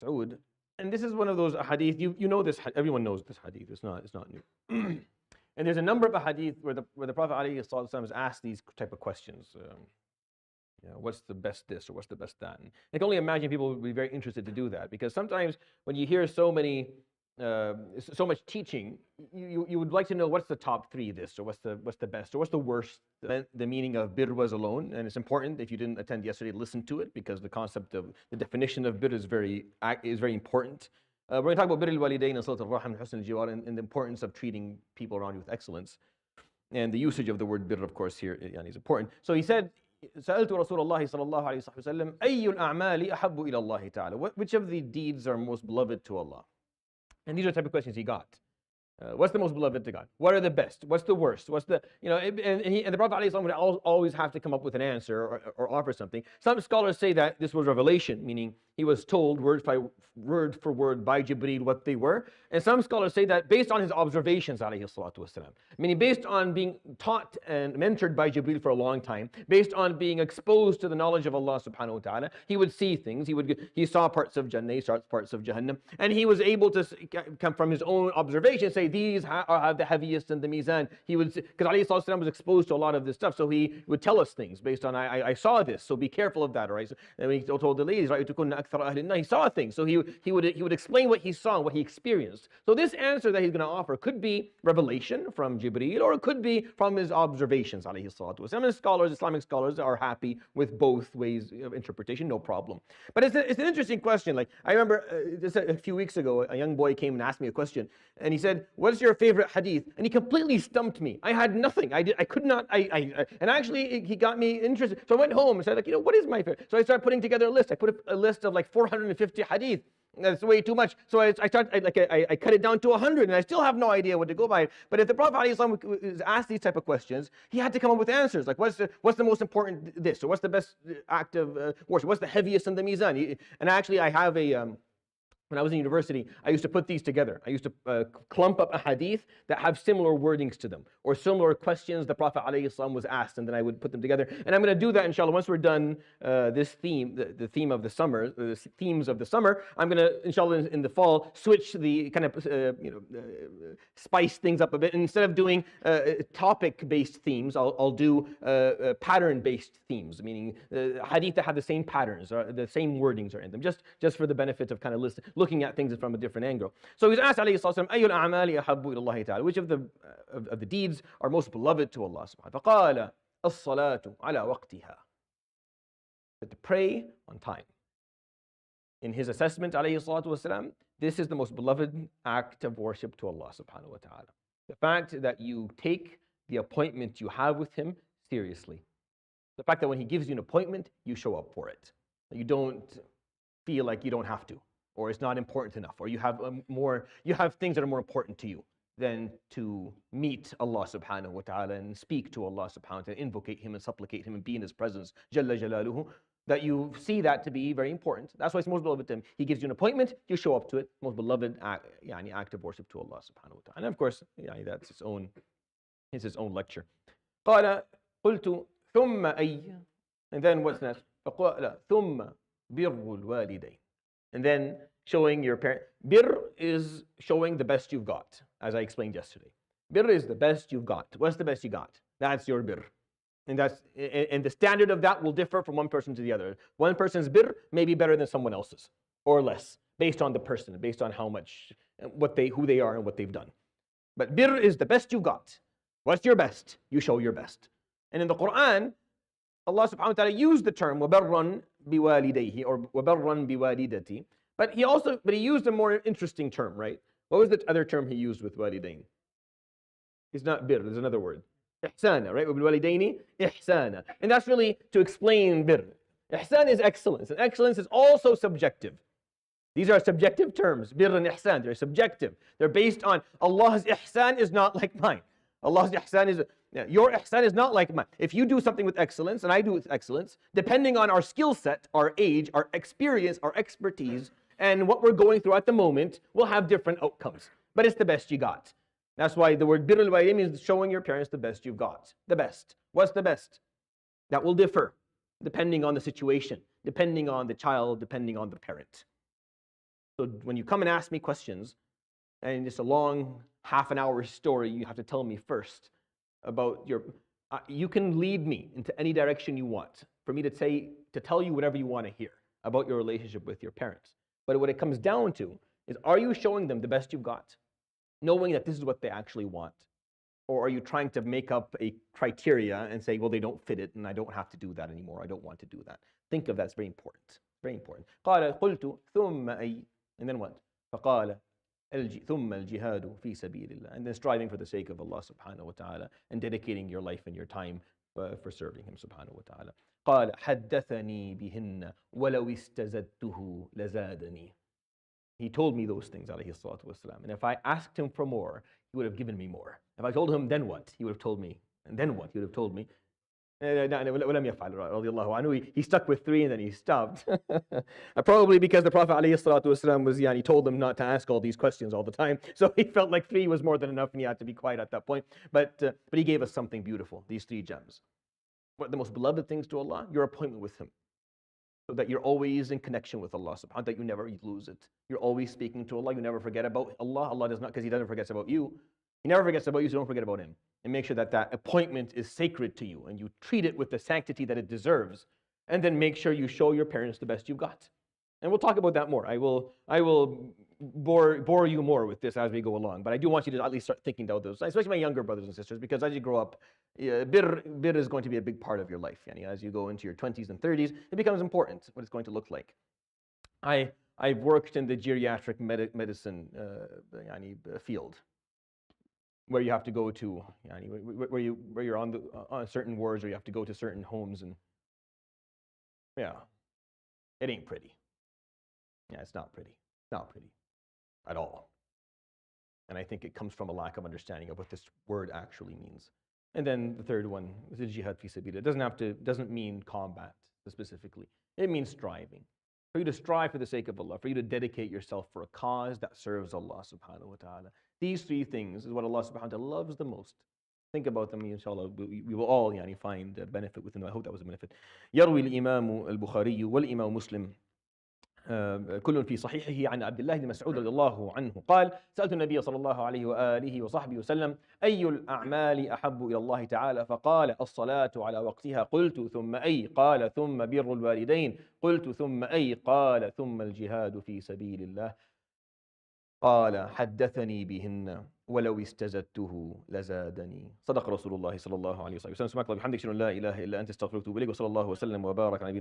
Saud. And this is one of those hadith, you know this, everyone knows this hadith, it's not new. And there's a number of hadith where the Prophet ﷺ is asked these type of questions. What's the best this or what's the best that? And I can only imagine people would be very interested to do that, because sometimes when you hear so much teaching, you would like to know what's the top three this, or what's the best, or what's the worst. The meaning of birr was alone, and it's important if you didn't attend yesterday, listen to it, because the concept of the definition of birr is very important. We're going to talk about birr al-walidayn and salat al-rahim and husn al-jiwar, and the importance of treating people around you with excellence. And the usage of the word birr, of course, here is important. So he said, سألت رسول الله صلى الله عليه وسلم أي الأعمال أحب إلى الله تعالى. Which of the deeds are most beloved to Allah? And these are the type of questions he got. What's the most beloved to God? What are the best? What's the worst? What's the, and the Prophet ﷺ would always have to come up with an answer or offer something. Some scholars say that this was revelation, meaning he was told word for word by Jibreel what they were. And some scholars say that based on his observations, ﷺ, meaning based on being taught and mentored by Jibreel for a long time, based on being exposed to the knowledge of Allah subhanahu wa ta'ala, he would see things. He saw parts of Jannah, he saw parts of Jahannam, and he was able to come from his own observation, say these have the heaviest in the mizan. He would, because ﷺ was exposed to a lot of this stuff, so he would tell us things based on, I saw this, so be careful of that, right? So, and when he told the ladies, right, he saw things, so he would explain what he saw and what he experienced. So this answer that he's going to offer could be revelation from Jibreel, or it could be from his observations, alayhi salatu wasalam. And scholars, Islamic scholars, are happy with both ways of interpretation, no problem. But it's an interesting question. Like, I remember just a few weeks ago, a young boy came and asked me a question, and he said, "What's your favorite hadith?" And he completely stumped me. I had nothing. I could not. And actually, he got me interested. So I went home and said, like, what is my favorite? So I started putting together a list. I put a list of like 450 hadith. That's way too much. So I cut it down to 100, and I still have no idea what to go by. But if the Prophet ﷺ was asked these type of questions, he had to come up with answers. Like, what's the most important this, or what's the best act of worship? What's the heaviest in the mizan? And actually, I have when I was in university, I used to put these together. I used to clump up a hadith that have similar wordings to them, or similar questions the Prophet ﷺ was asked, and then I would put them together. And I'm going to do that, inshallah, once we're done this theme, the theme of the summer, the themes of the summer. I'm going to, inshallah, in the fall, switch the kind of, spice things up a bit. And instead of doing topic-based themes, I'll do pattern-based themes, meaning hadith that have the same patterns, or the same wordings are in them, just for the benefit of kind of looking at things from a different angle. So he's asked, alayhi salatu wasalam, أَيُّ الْأَعْمَالِ أَحَبُّ إِلَى اللَّهِ تَعَالَى? Which of the deeds are most beloved to Allah subhanahu wa ta'ala? فَقَالَ الصَّلَاةُ عَلَى وَقْتِهَا. To pray on time. In his assessment, alayhi salatu wasalam, this is the most beloved act of worship to Allah subhanahu wa ta'ala. The fact that you take the appointment you have with him seriously. The fact that when he gives you an appointment, you show up for it. You don't feel like you don't have to, or it's not important enough, or you have things that are more important to you than to meet Allah subhanahu wa ta'ala and speak to Allah subhanahu wa ta'ala, invocate him and supplicate him and be in his presence, Jalla Jalaluhu, that you see that to be very important. That's why it's most beloved to him. He gives you an appointment, you show up to it. Most beloved act of worship to Allah subhanahu wa ta'ala. And of course, that's his own lecture. قال قلت ثم أي, and then what's next? فقال ثم بر الوالدين. And then showing your parent. Bir is showing the best you've got, as I explained yesterday. Bir is the best you've got. What's the best you got? That's your bir. And the standard of that will differ from one person to the other. One person's bir may be better than someone else's, or less, based on the person, based on how much, who they are and what they've done. But bir is the best you've got. What's your best? You show your best. And in the Quran, Allah subhanahu wa ta'ala used the term وَبَرًّا بِوَالِدَيْهِ or وَبَرًّا بِوَالِدَتِي, but he used a more interesting term, right? What was the other term he used with walidain? It's not bir, there's another word. Ihsana, right? وَبِالْوَالِدَيْنِ إِحْسَانًا. And that's really to explain bir. Ihsan is excellence, and excellence is also subjective. These are subjective terms, bir and ihsan. They're subjective. They're based on Allah's ihsan is not like mine. Allah's ihsan is, your ihsan is not like mine. If you do something with excellence, and I do with excellence, depending on our skill set, our age, our experience, our expertise, and what we're going through at the moment, we'll have different outcomes. But it's the best you got. That's why the word birrul walidayn means showing your parents the best you've got. The best. What's the best? That will differ depending on the situation, depending on the child, depending on the parent. So when you come and ask me questions, and it's a long half an hour story, you have to tell me first about your, you can lead me into any direction you want for me to tell you whatever you want to hear about your relationship with your parents. But what it comes down to is, are you showing them the best you've got, knowing that this is what they actually want? Or are you trying to make up a criteria and say, well, they don't fit it and I don't have to do that anymore. I don't want to do that. Think of that. It's very important. Very important. قال قلت ثم أي, and then what? فقال ثم الجهاد في سبيل الله, and then striving for the sake of Allah subhanahu wa ta'ala and dedicating your life and your time for serving Him subhanahu wa ta'ala. قال حدثني بهن ولو استزدته لزادني. He told me those things, alayhi salatu wasalam. And if I asked him for more, he would have given me more. If I told him, then what? He would have told me. And then what? He would have told me. ولم يفعل رضي الله عنه. He stuck with 3 and then he stopped. Probably because the Prophet alayhi salatu wasalam was, he told them not to ask all these questions all the time. So he felt like 3 was more than enough and he had to be quiet at that point. But he gave us something beautiful, these 3 gems. What the most beloved things to Allah? Your appointment with Him. So that you're always in connection with Allah subhanahu wa ta'ala, that you never lose it. You're always speaking to Allah, you never forget about Allah. Allah does not, because He doesn't forget about you. He never forgets about you, so don't forget about Him. And make sure that that appointment is sacred to you and you treat it with the sanctity that it deserves. And then make sure you show your parents the best you've got. And we'll talk about that more. I will bore you more with this as we go along. But I do want you to at least start thinking about those, especially my younger brothers and sisters, because as you grow up, birr is going to be a big part of your life. As you go into your 20s and 30s, it becomes important what it's going to look like. I've worked in the geriatric medicine field, where you have to go to, where you're on certain wards, or you have to go to certain homes, and it ain't pretty. It's not pretty. Not pretty at all. And I think it comes from a lack of understanding of what this word actually means. And then the third one is the jihad fi sabilillah. It doesn't mean combat specifically. It means striving. For you to strive for the sake of Allah, for you to dedicate yourself for a cause that serves Allah subhanahu wa ta'ala. These 3 things is what Allah subhanahu wa ta'ala loves the most. Think about them, inshallah. We will all find benefit within them. I hope that was a benefit. يروي الإمام البخاري والإمام مسلم كل في صحيحه عن عبد الله بن مسعود رضي الله عنه قال سألت النبي صلى الله عليه وآله وصحبه وسلم أي الأعمال أحب إلى الله تعالى فقال الصلاة على وقتها قلت ثم أي قال ثم بر الوالدين قلت ثم أي قال ثم الجهاد في سبيل الله قال حدثني بهن ولو استزدته لزادني صدق رسول الله صلى الله عليه وسلم سبحانك اللهم وبحمدك أشهد أن لا إله إلا أنت أستغفرك وأتوب إليك وصلى الله وسلم وبارك على